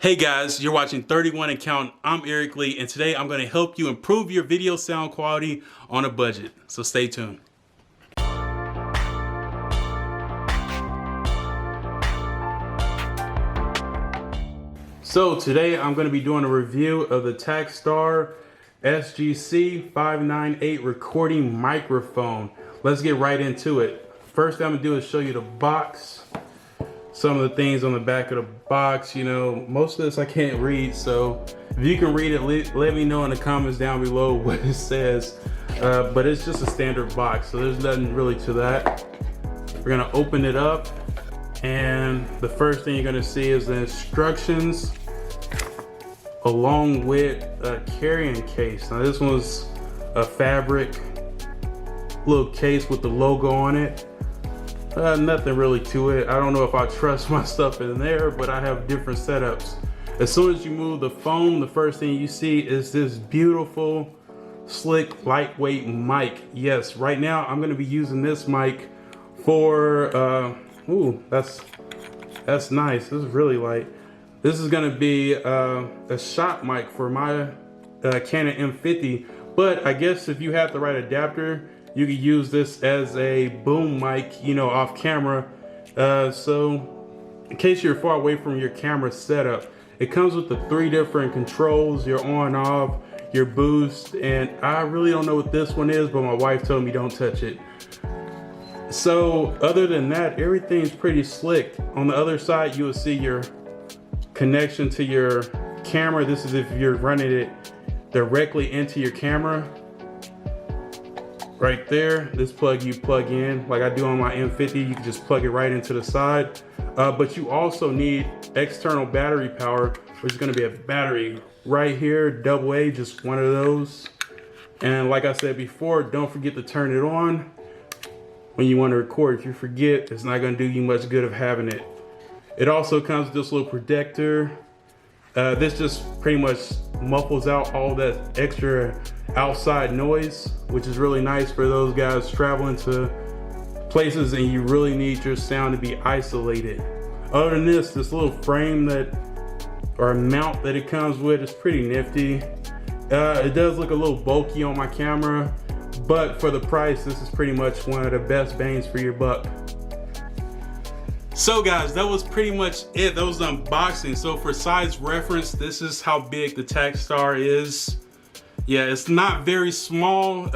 Hey guys, you're watching 31 and Count. I'm Eric Lee, and today I'm going to help you improve your video sound quality on a budget. So stay tuned. So today I'm going to be doing a review of the Takstar SGC598 recording microphone. Let's get right into it. First thing I'm going to do is show you the box. Some of the things on the back of the box. You know, most of this I can't read, so if you can read it, let me know in the comments down below what it says. But it's just a standard box, so there's nothing really to that. We're gonna open it up, and the first thing you're gonna see is the instructions along with a carrying case. Now this one's a fabric little case with the logo on it. Nothing really to it. I don't know if I trust my stuff in there, but I have different setups. As soon as you move the phone, the first thing you see is this beautiful, slick, lightweight mic. Yes, right now I'm gonna be using this mic for, ooh, that's nice. This is really light. This is gonna be a shot mic for my Canon M50, but I guess if you have the right adapter, you can use this as a boom mic, you know, off camera. So in case you're far away from your camera setup, it comes with the 3 different controls, your on, off, your boost, and I really don't know what this one is, but my wife told me don't touch it. So other than that, everything's pretty slick. On the other side, you will see your connection to your camera. This is if you're running it directly into your camera. Right there, this plug you plug in, like I do on my M50, you can just plug it right into the side. But you also need external battery power, which is gonna be a battery right here, AA, just one of those. And like I said before, don't forget to turn it on when you wanna record. If you forget, it's not gonna do you much good of having it. It also comes with this little protector. This just pretty much muffles out all that extra outside noise, which is really nice for those guys traveling to places and you really need your sound to be isolated. Other than this little frame or mount that it comes with is pretty nifty. It does look a little bulky on my camera, but for the price, this is pretty much one of the best bangs for your buck. So guys, that was pretty much it. That was the unboxing. So for size reference, this is how big the Takstar is. Yeah, it's not very small.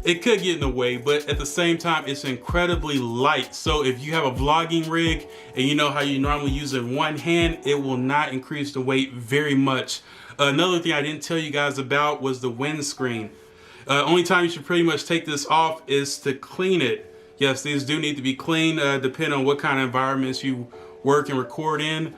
It could get in the way, but at the same time, it's incredibly light. So if you have a vlogging rig and you know how you normally use it in one hand, it will not increase the weight very much. Another thing I didn't tell you guys about was the windscreen. Only time you should pretty much take this off is to clean it. Yes, these do need to be cleaned, depending on what kind of environments you work and record in.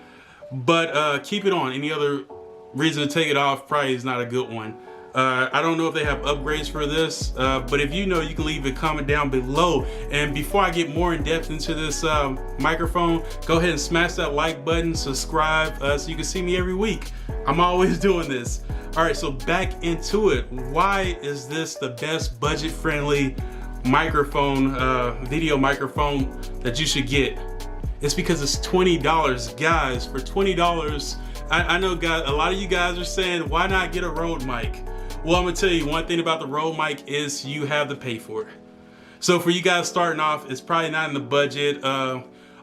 But keep it on. Any other reason to take it off probably is not a good one. I don't know if they have upgrades for this, but if you know, you can leave a comment down below. And before I get more in depth into this microphone, go ahead and smash that like button, subscribe, so you can see me every week. I'm always doing this. All right, so back into it. Why is this the best budget-friendly microphone, video microphone that you should get? It's because it's $20, guys. For $20, I know guys, a lot of you guys are saying, why not get a Rode mic? Well, I'm gonna tell you one thing about the Rode mic is you have to pay for it. So for you guys starting off, it's probably not in the budget.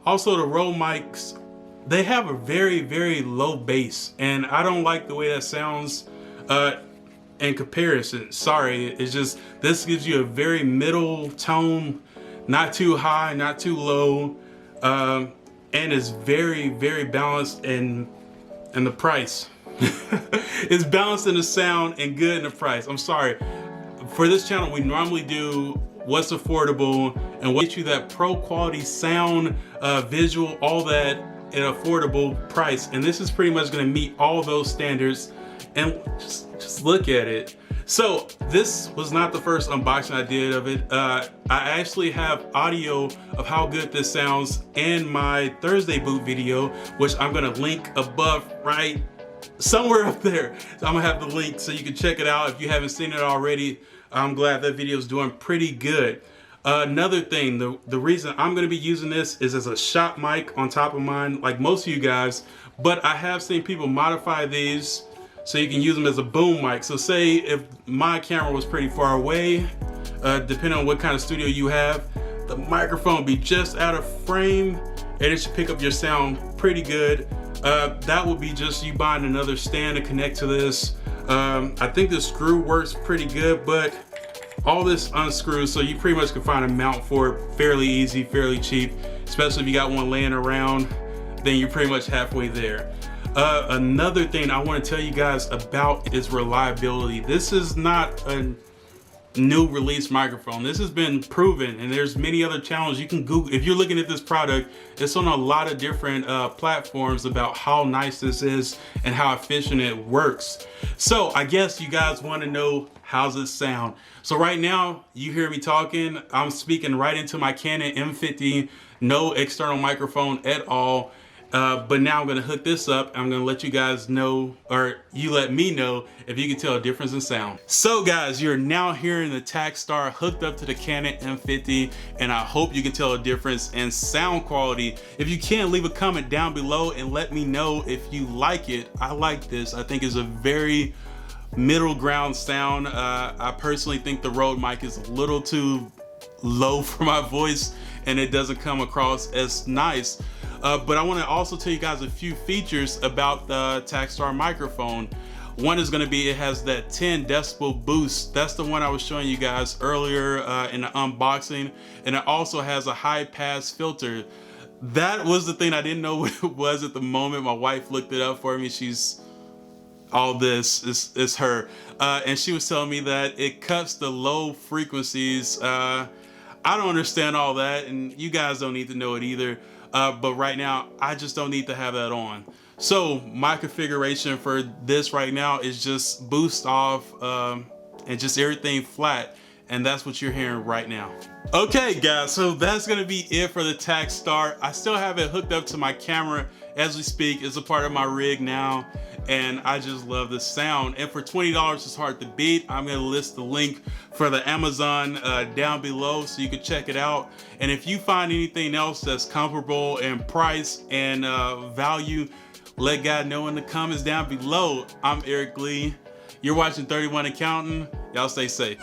Also, the Rode mics, they have a very, very low bass, and I don't like the way that sounds in comparison. Sorry, it's just, this gives you a very middle tone, not too high, not too low, and it's very, very balanced in the price. It's balanced in the sound and good in the price. I'm sorry. For this channel, we normally do what's affordable and what gets you that pro quality sound, visual, all that at an affordable price. And this is pretty much gonna meet all those standards. And just look at it. So this was not the first unboxing I did of it. I actually have audio of how good this sounds in my Thursday boot video, which I'm gonna link above right somewhere up there. So I'm gonna have the link so you can check it out if you haven't seen it already. I'm glad that video is doing pretty good. Another thing, the reason I'm going to be using this is as a shop mic on top of mine, like most of you guys, but I have seen people modify these so you can use them as a boom mic. So say if my camera was pretty far away, depending on what kind of studio you have, the microphone will be just out of frame and it should pick up your sound pretty good. That would be just you buying another stand to connect to this. I think the screw works pretty good, but all this unscrews, so you pretty much can find a mount for it fairly easy, fairly cheap, especially if you got one laying around, then you're pretty much halfway there. Another thing I want to tell you guys about is reliability. This is not a new release microphone. This has been proven, and there's many other channels you can Google. If you're looking at this product, it's on a lot of different platforms about how nice this is and how efficient it works. So I guess you guys want to know, how's it sound? So right now you hear me talking, I'm speaking right into my Canon M50, no external microphone at all. But now I'm gonna hook this up. I'm gonna let you guys know, or you let me know, if you can tell a difference in sound. So guys, you're now hearing the Takstar hooked up to the Canon M50, and I hope you can tell a difference in sound quality. If you can, leave a comment down below and let me know if you like it. I like this. I think it's a very middle ground sound. I personally think the Rode mic is a little too low for my voice and it doesn't come across as nice. But I want to also tell you guys a few features about the Takstar microphone. One is going to be, it has that 10 decibel boost. That's the one I was showing you guys earlier in the unboxing. And it also has a high pass filter. That was the thing I didn't know what it was at the moment. My wife looked it up for me. She's all this is her. And she was telling me that it cuts the low frequencies. I don't understand all that, and you guys don't need to know it either. But right now, I just don't need to have that on. So my configuration for this right now is just boost off and just everything flat. And that's what you're hearing right now. Okay guys, so that's gonna be it for the Takstar. I still have it hooked up to my camera as we speak. It's a part of my rig now, and I just love the sound. And for $20, it's hard to beat. I'm gonna list the link for the Amazon down below so you can check it out. And if you find anything else that's comparable in price and value, let God know in the comments down below. I'm Eric Lee. You're watching 31 Accounting. Y'all stay safe.